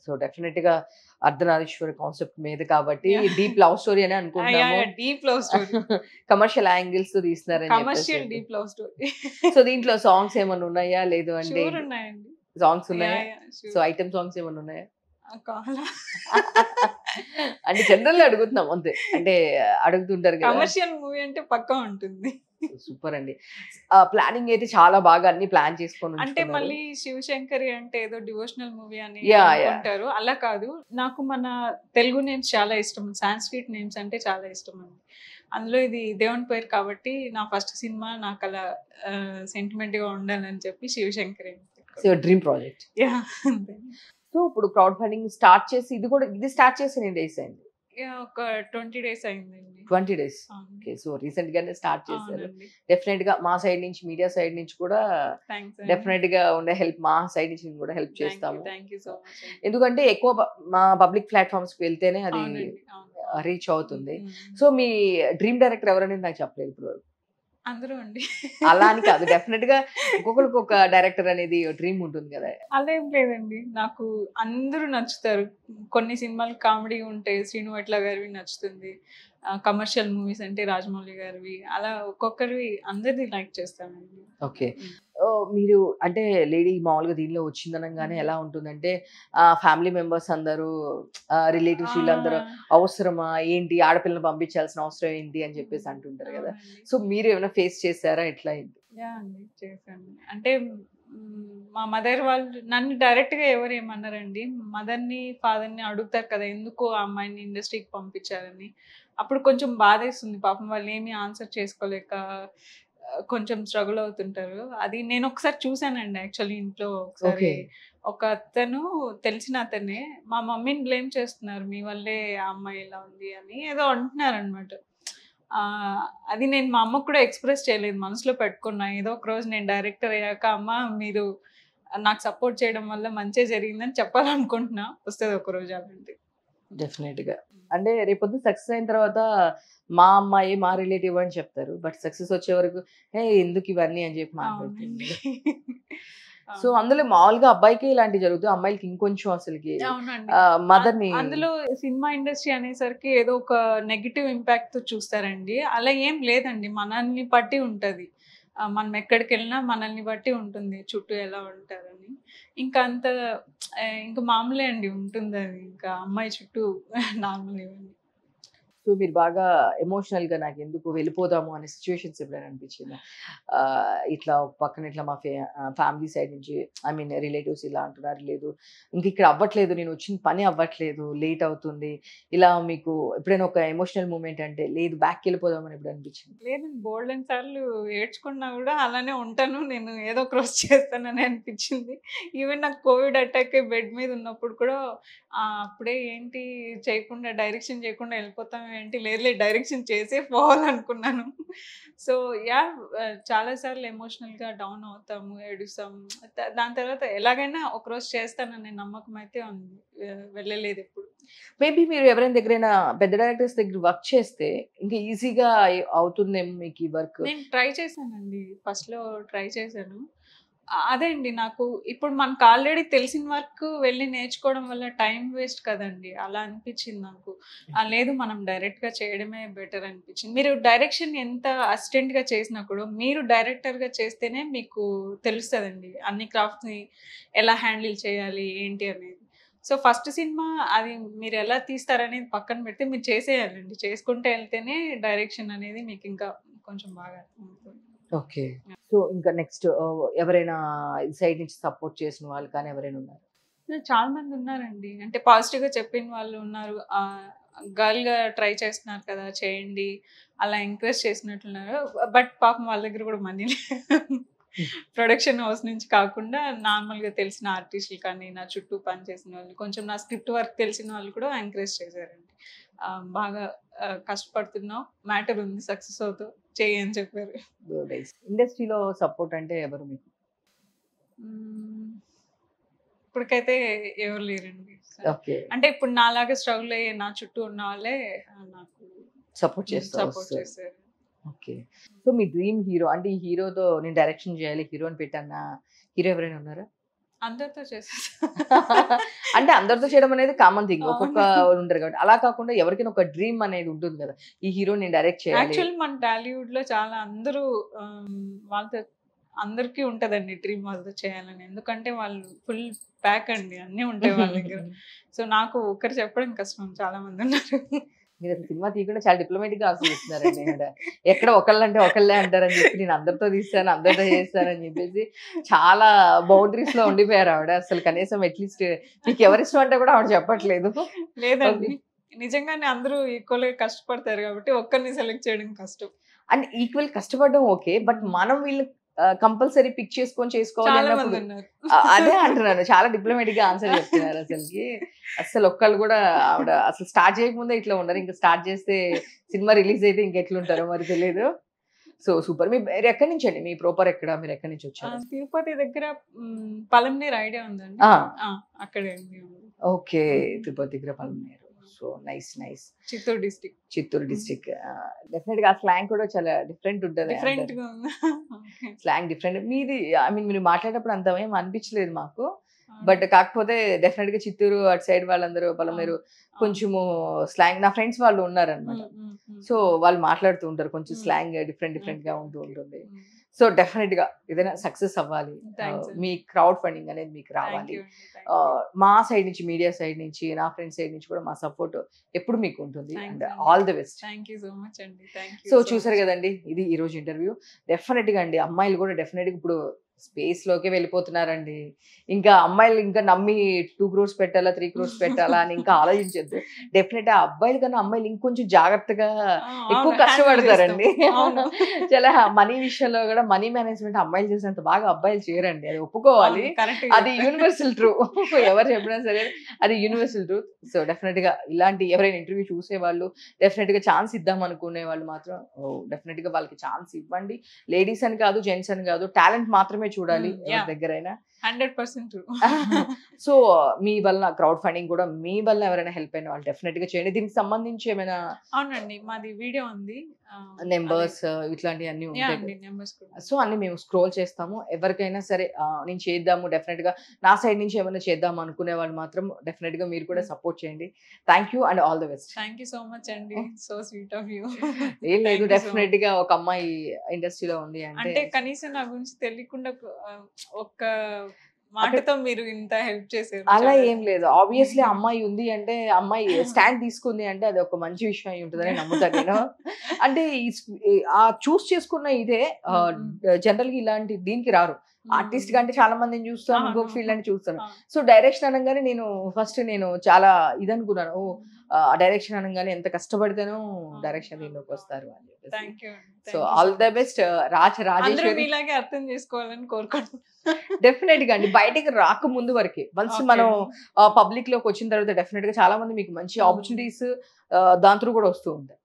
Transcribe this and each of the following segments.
So definite గా Ardhanareeswari concept మీద కాబట్టి డీప్ లవ్ స్టోరీ అని అనుకుంటున్నాము. Deep love story, commercial angles తో తీస్తున్నారని కమర్షియల్ చెప్పేసి. Deep love story. సో దీంట్లో సాంగ్స్ ఏమైనా ఉన్నాయా లేదు అంటే షూర్ ఉన్నాయండి. సాంగ్స్ ఉన్నాయా? sure. సో ఐటమ్ సాంగ్స్ ఏమైనా ఉన్నాయా? కావాలా? అంటే జనరల్ గా అడుగుతున్నాం అంతే, అంటే అడుగుతుంటారు కదా. కమర్షియల్ మూవీ అంటే పక్కా ఉంటుంది. సూపర్ అండి. ప్లానింగ్ అయితే చాలా బాగా అన్ని ప్లాన్ చేసుకొని అంటే ఉంచుకున్నారు. మళ్ళీ శివశంకరి అంటే ఏదో డివోషనల్ మూవీ అని Yeah, అనుకుంటారు. అలా కాదు. నాకు మన తెలుగు నేమ్స్ చాలా ఇష్టం. సాంస్క్రిట్ నేమ్స్ అంటే చాలా ఇష్టం అండి. అందులో ఇది దేవుని పేరు కాబట్టి నా ఫస్ట్ సినిమా నాకు అలా సెంటిమెంట్ గా ఉండాలని చెప్పి Shivashankari. So dream project. Yeah, so ఇప్పుడు క్రౌడ్ ఫండింగ్ స్టార్ట్ చేసి ఇది స్టార్ట్ చేసి ఎన్ని డేస్ అయింది? ఒక 20 days అయిందండి. 20 days. అవును. ఓకే, సో రీసెంట్ గానే స్టార్ట్ చేశారు. అవునండి. డెఫినెట్ గా మా సైడ్ నుంచి, మీడియా సైడ్ నుంచి కూడా థ్యాంక్స్. డెఫినెట్ గా ఉండే హెల్ప్ మా సైడ్ నుంచి కూడా హెల్ప్ చేస్తాము. Thank you so much. ఎందుకంటే ఎక్కువ మా పబ్లిక్ ప్లాట్ఫామ్స్ కి వెళ్తేనే అది అవునండి. రీచ్ అవుతుంది. సో మీ డ్రీమ్ డైరెక్టర్ ఎవరనేది నాకు చెప్పలేదు ఇప్పుడు వరకు. అందరూ అండి. అలా అని కాదు, డెఫినెట్ గా ఒక్కొక్కరికి ఒక డైరెక్టర్ అనేది డ్రీమ్ ఉంటుంది కదా. అలా ఏం లేదండి, నాకు అందరూ నచ్చుతారు. కొన్ని సినిమాలు కామెడీ ఉంటాయి, శ్రీను వైట్ల గారివి నచ్చుతుంది. కమర్షియల్ మూవీస్ అంటే రాజమౌళి గారివి, అలా ఒక్కొక్కరివి అందరిది లైక్ చేస్తానండి. ఓకే, మీరు అంటే లేడీ మామూలుగా దీనిలో వచ్చిందనగానే ఎలా ఉంటుందంటే ఫ్యామిలీ మెంబర్స్ అందరూ, రిలేటివ్స్ వీళ్ళందరూ అవసరమా ఏంటి, ఆడపిల్లని పంపించాల్సిన అవసరం ఏంటి అని చెప్పేసి అంటుంటారు కదా. సో మీరు ఏమైనా ఫేస్ చేశారా, ఎట్లా అయింది? యా అండి, చేశాను. అంటే మా మదర్ వాళ్ళు నన్ను డైరెక్ట్గా ఎవరు ఏమన్నారండి, మదర్ని ఫాదర్ని అడుగుతారు కదా ఎందుకు ఆ అమ్మాయిని ఇండస్ట్రీకి పంపించారని. అప్పుడు కొంచెం బాధేస్తుంది, పాపం వాళ్ళు ఏమీ ఆన్సర్ చేసుకోలేక కొంచెం స్ట్రగుల్ అవుతుంటారు. అది నేను ఒకసారి చూసానండి యాక్చువల్లీ ఇంట్లో. ఒకసారి ఒక అతను, తెలిసిన అతనే, మా మమ్మీని బ్లేమ్ చేస్తున్నారు, మీ వల్లే ఆ అమ్మాయి ఇలా ఉంది అని ఏదో అంటున్నారు అనమాట. అది నేను మా అమ్మకు కూడా ఎక్స్ప్రెస్ చేయలేదు, మనసులో పెట్టుకున్నా. ఏదో ఒక రోజు నేను డైరెక్టర్ అయ్యాక అమ్మ మీరు నాకు సపోర్ట్ చేయడం వల్ల మంచి జరిగిందని చెప్పాలనుకుంటున్నా, వస్తుంది ఒక రోజు అలాంటి. డెఫినెట్ గా అంటే రేపొద్దు సక్సెస్ అయిన తర్వాత మా అమ్మాయి మా రిలేటివ్ అని చెప్తారు, బట్ సక్సెస్ వచ్చే వరకు ఎందుకు ఇవన్నీ అని చెప్పి మాట్లాడుతుంది. సో అందులో మామూలుగా అబ్బాయికి ఇలాంటివి జరుగుతాయి, అమ్మాయిలకి ఇంకొంచెం అసలుకి మదర్ ని. అందులో సినిమా ఇండస్ట్రీ అనేసరికి ఏదో ఒక నెగిటివ్ ఇంపాక్ట్ తో చూస్తారండి. అలా ఏం లేదండి, మనల్ని బట్టి ఉంటది. మనం ఎక్కడికి వెళ్ళినా మనల్ని బట్టి ఉంటుంది చుట్టూ ఎలా ఉంటారని. ఇంకా అంత ఇంకా మామూలే అండి ఉంటుంది అది, ఇంకా అమ్మాయి చుట్టూ నార్మల్ ఇవన్నీ. సో మీరు బాగా ఎమోషనల్ గా నాకు ఎందుకు వెళ్ళిపోదాము అనే సిచ్యువేషన్స్ ఎప్పుడైనా అనిపించిందా? ఇట్లా ఒక పక్కన ఇట్లా మా ఫ్యామిలీ సైడ్ నుంచి, ఐ మీన్ రిలేటివ్స్ ఇలా అంటున్నారు, లేదు ఇంక ఇక్కడ అవ్వట్లేదు, నేను వచ్చిన పని అవ్వట్లేదు, లేట్ అవుతుంది, ఇలా మీకు ఎప్పుడైనా ఒక ఎమోషనల్ మూమెంట్ అంటే లేదు బ్యాక్ వెళ్ళిపోదామని ఎప్పుడు అనిపించింది? లేదండి, బోల్డ్ అని సార్లు ఏడ్చుకున్నా కూడా అలానే ఉంటాను నేను, ఏదో ఒక రోజు చేస్తానని అనిపించింది. ఈవెన్ నాకు కోవిడ్ అటాక్ బెడ్ మీద ఉన్నప్పుడు కూడా అప్పుడే ఏంటి చేయకుండా, డైరెక్షన్ చేయకుండా వెళ్ళిపోతాం ఏంటి, లేదు డైరెక్షన్ చేసే పోవాలనుకున్నాను. సో యా, చాలాసార్లు ఎమోషనల్గా డౌన్ అవుతాము, ఏడుస్తాము. దాని తర్వాత ఎలాగైనా ఒకరోజు చేస్తాననే నమ్మకం అయితే ఉంది, వెళ్ళలేదు ఎప్పుడు. మేబీ మీరు ఎవరైనా దగ్గరైనా పెద్ద డైరెక్టర్స్ దగ్గర వర్క్ చేస్తే ఇంకా ఈజీగా అవుతుందేమో మీకు ఈ వర్క్. నేను ట్రై చేశానండి, ఫస్ట్లో ట్రై చేశాను. అదే అండి, నాకు ఇప్పుడు మనకు ఆల్రెడీ తెలిసిన వర్క్ వెళ్ళి నేర్చుకోవడం వల్ల టైం వేస్ట్ కదండి, అలా అనిపించింది నాకు. లేదు మనం డైరెక్ట్గా చేయడమే బెటర్ అనిపించింది. మీరు డైరెక్షన్ ఎంత అసిస్టెంట్గా చేసినా కూడా మీరు డైరెక్టర్గా చేస్తేనే మీకు తెలుస్తుందండి అన్ని క్రాఫ్ట్స్ని ఎలా హ్యాండిల్ చేయాలి ఏంటి అనేది. సో ఫస్ట్ సినిమా అది మీరు ఎలా తీస్తారనేది పక్కన పెడితే మీరు చేసేయాలండి, చేసుకుంటే వెళ్తేనే డైరెక్షన్ అనేది మీకు ఇంకా కొంచెం బాగా అర్థమవుతుంది. ఓకే, సో ఇంకా నెక్స్ట్ ఎవరైనా సైడ్ నుంచి సపోర్ట్ చేసిన వాళ్ళు కానీ ఎవరైనా ఉన్నారు? చాలా మంది ఉన్నారండి, అంటే పాజిటివ్గా చెప్పిన వాళ్ళు ఉన్నారు. గర్ల్గా ట్రై చేస్తున్నారు కదా చేయండి, అలా ఎంకరేజ్ చేసినట్లున్నారు. బట్ పాపం వాళ్ళ దగ్గర కూడా మనీ ప్రొడక్షన్ హౌస్ నుంచి కాకుండా నార్మల్గా తెలిసిన ఆర్టిస్టులు కానీ, నా చుట్టూ పనిచేసిన వాళ్ళు, కొంచెం నా స్క్రిప్ట్ వర్క్ తెలిసిన వాళ్ళు కూడా ఎంకరేజ్ చేశారండి. బాగా కష్టపడుతున్నావు, మ్యాటర్ ఉంది, సక్సెస్ అవుతావు, చెయ్యి అని చెప్పారు. ఇండస్ట్రీలో సపోర్ట్ అంటే ఎవరు మీకు? ఇప్పటికైతే ఎవరు లేరండి. ఓకే, అంటే ఇప్పుడు నాలాగా స్ట్రగుల్ అయ్యే నా చుట్టూ ఉన్న వాళ్ళే నాకు సపోర్ట్ చేస్తారు. ఓకే, సో మీ డ్రీమ్ హీరో అంటే ఈ హీరోతో నేను డైరెక్షన్ చేయాలి, హీరోని పెట్టానా, హీరో ఎవరైనా ఉన్నారా? అందరితో చేసేసా. అంటే అందరితో చేయడం అనేది కామన్ థింగ్. అవును. ఒక్కొక్క ఉంటారు కాబట్టి. అలా కాకుండా ఎవరికైనా ఒక డ్రీమ్ అనేది ఉంటుంది కదా! ఈ హీరో నేను డైరెక్ట్ చేయాలి. యాక్చువల్లీ మన టాలీవుడ్‌లో చాలా అందరూ వాళ్ళతో అందరికీ ఉంటదండి డ్రీమ్ వాళ్ళతో చేయాలని. ఎందుకంటే వాళ్ళు ఫుల్ ప్యాక్ అండి. అన్నీ ఉంటాయి వాళ్ళ దగ్గర. సో, నాకు ఒకరు చెప్పడం కష్టం. చాలా మందున్నారు. మీరు అసలు సినిమా తీయకుండా చాలా డిప్లొమాటిక్‌గా ఆన్సర్ ఇస్తున్నారండి ఆవిడ. ఎక్కడ ఒకళ్ళంటే ఒకళ్ళే అంటారని చెప్పి నేను అందరితో తీస్తాను, అందరితో చేస్తానని చెప్పేసి చాలా బౌండరీస్‌లో ఉండిపోయారు ఆవిడ. అసలు కనీసం అట్‌లీస్ట్ మీకు ఎవరిష్టం అంటే కూడా ఆవిడ చెప్పట్లేదు. లేదండి. నిజంగానే అందరూ ఈక్వల్‌గా కష్టపడతారు కాబట్టి ఒక్కరిని సెలెక్ట్ చేయడం కష్టం. అంటే ఈక్వల్ కష్టపడడం ఓకే. బట్ మనం వీళ్ళు కంపల్సరీ పిక్ చేసుకొని చేసుకోవాలి చాలా అన్నప్పుడు మంది ఉన్నారు. అదే అంటున్నాను. చాలా డిప్లొమాటిక్‌గా ఆన్సర్ చెప్తున్నారు అసలకి. అస్సలు ఒక్కళ్ళు కూడా ఆవిడ అసలు స్టార్ట్ చేయకముందే ఇట్లా ఉన్నారు. ఇంకా స్టార్ట్ చేస్తే సినిమా రిలీజ్ అయితే ఇంకెట్లుంటారో మరి తెలీదు. So super. మీరు ఎక్కడి నుంచండి? మీ ప్రాపర్ ఎక్కడ? మీరు ఎక్కడి నుంచి వచ్చారు? తిరుపతి దగ్గర పలంనేరు ఐడియా ఉందండి? ఆ! అక్కడే అండి. ఓకే. తిరుపతి దగ్గర Palamaner. So nice. Chittoor district. Chittoor district. డెఫినెట్‌గా ఆ స్లాంగ్ కూడా చాలా డిఫరెంట్ ఉంటది. డిఫరెంట్‌గా ఉందా? ఓకే. Slang different. మీది ఐ మీన్ మీరు మాట్లాడేటప్పుడు అంత ఏం అనిపించలేదు మాకు. బట్ కాకపోతే డెఫినెట్‌గా చిత్తూరు అటు సైడ్ వాళ్ళందరూ పలమనేరు కొంచెము స్లాంగ్ నా ఫ్రెండ్స్ వాళ్ళు ఉన్నారనమాట. సో వాళ్ళు మాట్లాడుతూ ఉంటారు. కొంచెం స్లాంగ్ డిఫరెంట్‌గా ఉంటూ ఉంటుంది. సో డెఫినెట్‌గా ఏదైనా సక్సెస్ అవ్వాలి. మీ క్రౌడ్ ఫండింగ్ అనేది మీకు రావాలి. మా సైడ్ నుంచి మీడియా సైడ్ నుంచి నా ఫ్రెండ్స్ సైడ్ నుంచి కూడా మా సపోర్ట్ ఎప్పుడు మీకు ఉంటుంది. And all the best. Thank you so much అండి. సో చూసారు కదండి, ఇది ఈ రోజు ఇంటర్వ్యూ. డెఫినెట్‌గా అండి అమ్మాయిలు కూడా డెఫినెట్‌గా ఇప్పుడు స్పేస్ లోకే వెళ్ళిపోతున్నారండి. ఇంకా అమ్మాయిలు ఇంకా నమ్మి 2 crores పెట్టాలా 3 crores పెట్టాలా అని ఇంకా ఆలోచించొద్దు. డెఫినెట్ అబ్బాయిల కన్నా అమ్మాయిలు ఇంకొంచెం జాగ్రత్తగా ఎక్కువ కష్టపడతారండి. చాలా మనీ విషయంలో కూడా మనీ మేనేజ్మెంట్ అమ్మాయిలు చేసినంత బాగా అబ్బాయిలు చేయరండి. అది ఒప్పుకోవాలి. అది యూనివర్సల్ ట్రూ. ఎవరు చెప్పినా సరే అది యూనివర్సల్ ట్రూత్. సో డెఫినెట్ గా ఇలాంటి ఎవరైనా ఇంటర్వ్యూ చూసే వాళ్ళు డెఫినెట్ గా ఛాన్స్ ఇద్దాం అనుకునే వాళ్ళు మాత్రం డెఫినెట్ గా వాళ్ళకి ఛాన్స్ ఇవ్వండి. లేడీస్ అని కాదు, జెంట్స్ అని కాదు, టాలెంట్ మాత్రమే చూడాలి ఎవరి దగ్గరైనా. 100% ట్రూ. సో మీ వల్ల క్రౌడ్ ఫండింగ్ కూడా మీ వల్ల ఎవరైనా హెల్ప్ అయిన వాళ్ళు డెఫినెట్ గా చేయండి. దీనికి సంబంధించి ఏమైనా అవునండి, మాది వీడియో ఉంది. నెంబర్స్ ఇట్లాంటివి అన్ని ఉంటాయి. సో అన్ని మేము స్క్రోల్ చేస్తాము. ఎవరికైనా సరే నేను చేద్దాము డెఫినెట్ గా నా సైడ్ నుంచి ఏమైనా చేద్దాం అనుకునే వాళ్ళు మాత్రం డెఫినెట్ గా మీరు కూడా సపోర్ట్ చేయండి. Thank you and all the best. Thank you so much అండి. So sweet of you. ఏం లేదు, డెఫినెట్ గా ఒక అమ్మాయి ఇండస్ట్రీలో ఉంది అంటే కనీసం నా గురించి తెలియకుండా ఒక్క మాటతో మీరు ఇంత హెల్ప్ చేశారు. అలా ఏం లేదు. ఆబ్వియస్లీ అమ్మాయి ఉంది అంటే, అమ్మాయి స్టాండ్ తీసుకుంది అంటే అది ఒక మంచి విషయం అయి ఉంటుందని నమ్ముతాను నేను. అంటే ఆ చూస్ చేసుకున్న ఇదే జనరల్ గా ఇలాంటి దీనికి రారు. ఆర్టిస్ట్ గా అంటే చాలా మందిని చూస్తాను, ఇంకొక ఫీల్డ్ అని చూస్తాను. సో డైరెక్షన్ అనగానే నేను ఫస్ట్ చాలా ఇదనుకున్నాను. డైరెక్షన్ అనగానే ఎంత కష్టపడితేనో డైరెక్షన్ దీనిలోకి వస్తారు అని చెప్పేసి. So all the best. Rajeshwari ఇలాగే అర్థం చేసుకోవాలని కోరుకుంటున్నాను. డెఫినెట్ గా అండి, బయటకి రాకముందు వరకే వన్స్ మనం పబ్లిక్ లోకి వచ్చిన తర్వాత డెఫినెట్ గా చాలా మంది మీకు మంచి ఆపర్చునిటీస్ దాని త్రూ కూడా వస్తూ ఉంటాయి.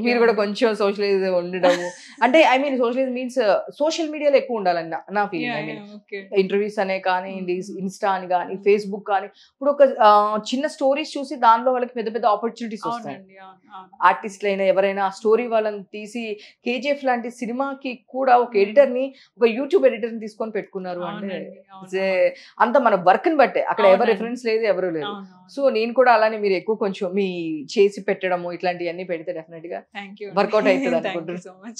మీరు కూడా కొంచెం సోషలైజ్ ఉండడము అంటే I mean socialise means social మీడియాలో ఎక్కువ ఉండాలని నా ఫీలింగ్. ఐ మీన్ ఇంటర్వ్యూస్ అనే కానీ ఇన్స్టా అని కానీ ఫేస్బుక్ కానీ ఇప్పుడు ఒక చిన్న స్టోరీస్ చూసి దానిలో వాళ్ళకి పెద్ద పెద్ద ఆపర్చునిటీస్ వస్తాయి. ఆర్టిస్ట్లు అయినా ఎవరైనా స్టోరీ వాళ్ళని తీసి కేజీఎఫ్ లాంటి సినిమాకి కూడా ఒక ఎడిటర్ ని ఒక యూట్యూబ్ ఎడిటర్ ని తీసుకొని పెట్టుకున్నారు అంటే అంత మన వర్క్ ని బట్టే, అక్కడ ఎవరు రిఫరెన్స్ లేదు ఎవరు లేదు. సో నేను కూడా అలానే మీరు ఎక్కువ కొంచెం మీ చేసి పెట్టడము ఇట్లాంటివన్నీ పెడితే డెఫినెట్ గా వర్కౌట్ అవుతుంది అనుకుంటున్నాను.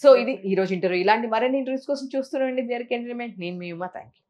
సో ఇది ఈ రోజు ఇంటర్వ్యూ. ఇలాంటి మరిన్ని ఇంటర్వ్యూస్ కోసం చూస్తున్నాండి. నేను మీ ఉమా. Thank you.